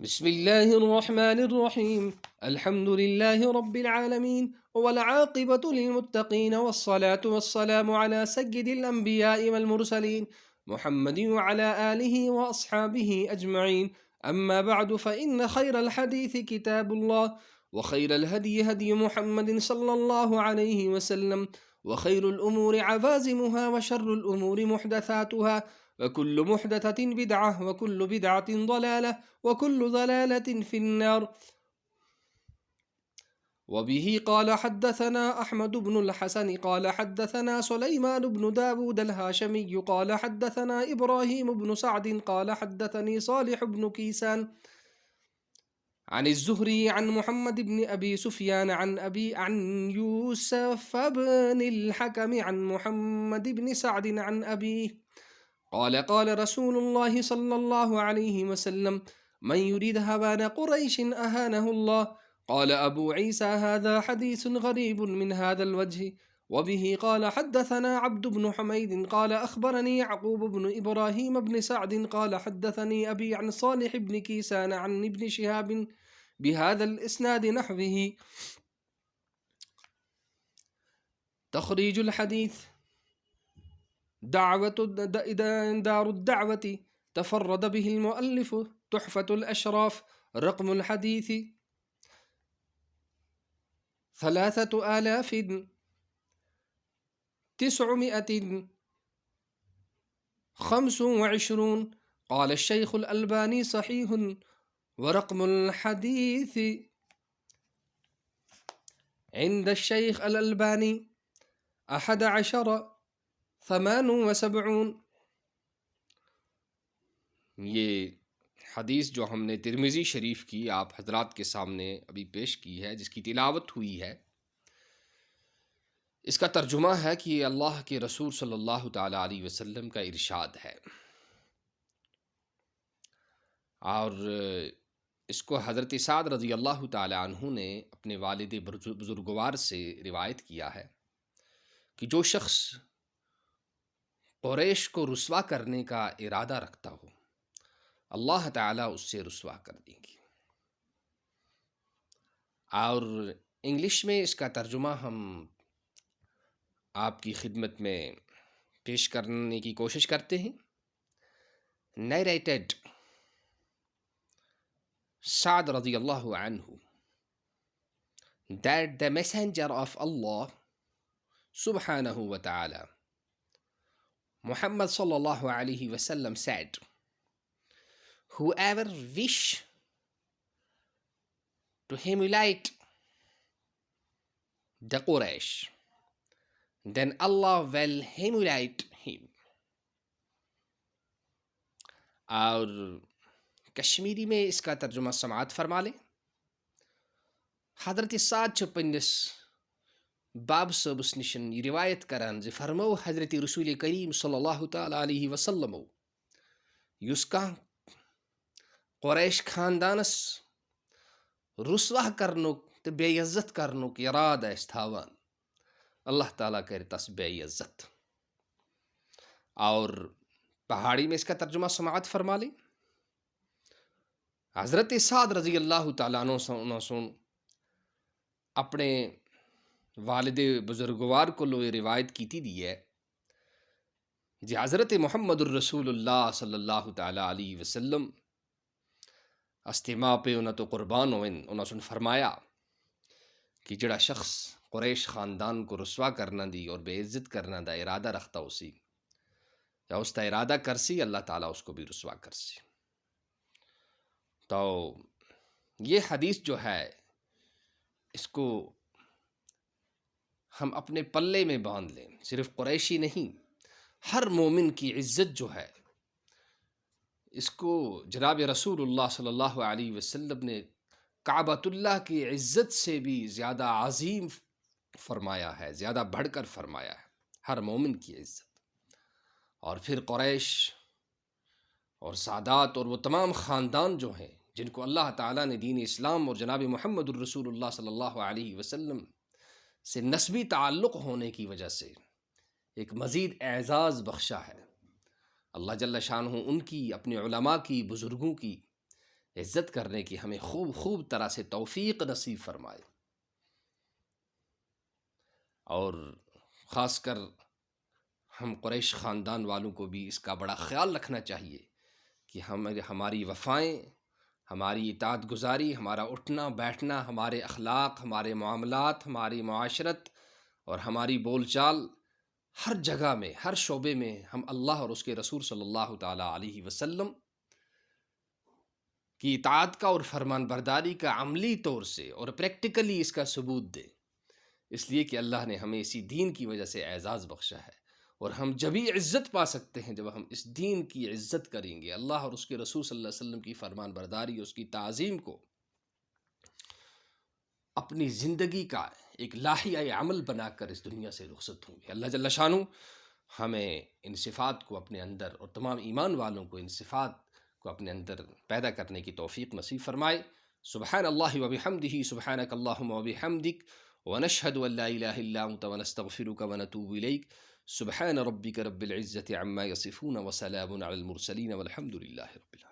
بسم الله الرحمن الرحيم. الحمد لله رب العالمين والعاقبة للمتقين، والصلاة والسلام على سيد الأنبياء والمرسلين محمد وعلى آله وأصحابه أجمعين. أما بعد، فإن خير الحديث كتاب الله، وخير الهدي هدي محمد صلى الله عليه وسلم، وخير الأمور عوازمها، وشر الأمور محدثاتها، وكل محدثة بدعة، وكل بدعة ضلالة، وكل ضلالة في النار. وبه قال حدثنا أحمد بن الحسن قال حدثنا سليمان بن داود الهاشمي قال حدثنا إبراهيم بن سعد قال حدثني صالح بن كيسان عن الزهري عن محمد بن أبي سفيان عن يوسف بن الحكم عن محمد بن سعد عن أبيه قال قال رسول الله صلى الله عليه وسلم: من يريد هوان قريش أهانه الله. قال أبو عيسى: هذا حديث غريب من هذا الوجه. وبه قال حدثنا عبد بن حميد قال أخبرني يعقوب بن إبراهيم بن سعد قال حدثني أبي عن صالح بن كيسان عن ابن شهاب بهذا الإسناد نحوه. تخريج الحديث: دار الدعوة تفرد به المؤلف تحفة الأشراف. رقم الحديث 3925. قال الشيخ الألباني: صحيح. ورقم الحديث عند الشيخ الألباني 1178. یہ حدیث جو ہم نے ترمذی شریف کی آپ حضرات کے سامنے ابھی پیش کی ہے، جس کی تلاوت ہوئی ہے، اس کا ترجمہ ہے کہ اللہ کے رسول صلی اللہ تعالیٰ علیہ وسلم کا ارشاد ہے، اور اس کو حضرت سعد رضی اللہ تعالیٰ عنہ نے اپنے والد بزرگوار سے روایت کیا ہے کہ جو شخص قریش کو رسوا کرنے کا ارادہ رکھتا ہو، اللہ تعالیٰ اس سے رسوا کر دیں گے۔ اور انگلش میں اس کا ترجمہ ہم آپ کی خدمت میں پیش کرنے کی کوشش کرتے ہیں۔ Narrated Sa'd radiyallahu anhu that the messenger of Allah subhanahu wa ta'ala Muhammad sallallahu alayhi wa sallam said, whoever wish to humiliate the Quraysh, then Allah will humiliate him. اور کشمیری میں اس کا ترجمہ سماعت فرما لیں۔ حضرت سعد چھِ پنٛنِس باب صٲبس نِشن یہِ روایت کران زِ فرمو حضرت رسول کریم صلی اللہ تعالیٰ علیہ وسلمو، یُس کانٛہہ قریش خاندانس رسوا کرنُک تہٕ بے عزت کرنُک ارادٕ آسہِ تھاوان، اللہ تعالیٰ کرِ تس بے عزت۔ اور پہاڑی میں اس کا ترجمہ سماعت فرما لیں۔ حضرت سعد رضی اللہ تعالیٰ عنہ سن اپنے والد بزرگوار کو لو روایت کیتی دی ہے جی حضرت محمد الرسول اللہ صلی اللہ تعالیٰ علیہ وسلم استماع پہ انہیں تو قربان ہوئن، انہوں سن فرمایا کہ جڑا شخص قریش خاندان کو رسوا کرنا دی اور بے عزت کرنا دا ارادہ رکھتا اسی یا اس کا ارادہ کرسی، اللہ تعالیٰ اس کو بھی رسوا کرسی۔ تو یہ حدیث جو ہے اس کو ہم اپنے پلے میں باندھ لیں، صرف قریشی نہیں، ہر مومن کی عزت جو ہے اس کو جناب رسول اللہ صلی اللہ علیہ وسلم نے کعبۃ اللہ کی عزت سے بھی زیادہ عظیم فرمایا ہے، زیادہ بڑھ کر فرمایا ہے، ہر مومن کی عزت۔ اور پھر قریش اور سادات اور وہ تمام خاندان جو ہیں جن کو اللہ تعالیٰ نے دین اسلام اور جناب محمد الرسول اللہ صلی اللہ علیہ وسلم سے نسبی تعلق ہونے کی وجہ سے ایک مزید اعزاز بخشا ہے، اللہ جل شانہ ان کی، اپنے علماء کی، بزرگوں کی عزت کرنے کی ہمیں خوب خوب طرح سے توفیق نصیب فرمائے. اور خاص کر ہم قریش خاندان والوں کو بھی اس کا بڑا خیال رکھنا چاہیے کہ ہماری وفائیں، ہماری اطاعت گزاری، ہمارا اٹھنا بیٹھنا، ہمارے اخلاق، ہمارے معاملات، ہماری معاشرت اور ہماری بول چال، ہر جگہ میں، ہر شعبے میں ہم اللہ اور اس کے رسول صلی اللہ تعالیٰ علیہ وسلم کی اطاعت کا اور فرمان برداری کا عملی طور سے اور پریکٹیکلی اس کا ثبوت دے، اس لیے کہ اللہ نے ہمیں اسی دین کی وجہ سے اعزاز بخشا ہے. اور ہم جبھی عزت پا سکتے ہیں جب ہم اس دین کی عزت کریں گے، اللہ اور اس کے رسول صلی اللہ علیہ وسلم کی فرمان برداری، اس کی تعظیم کو اپنی زندگی کا ایک لاحیہ عمل بنا کر اس دنیا سے رخصت ہوں گے. اللہ جل شانہ ہمیں ان صفات کو اپنے اندر اور تمام ایمان والوں کو ان صفات کو اپنے اندر پیدا کرنے کی توفیق نصیب فرمائے. سبحان اللہ وبحمدہ، سبحانک اللہم وبحمدک، ونشہد ان لا الہ الا انت ونستغفرک ونتوب الیک. سبحان ربک رب العزة عما یصفون وسلام علی المرسلین والحمد للہ رب العالمین.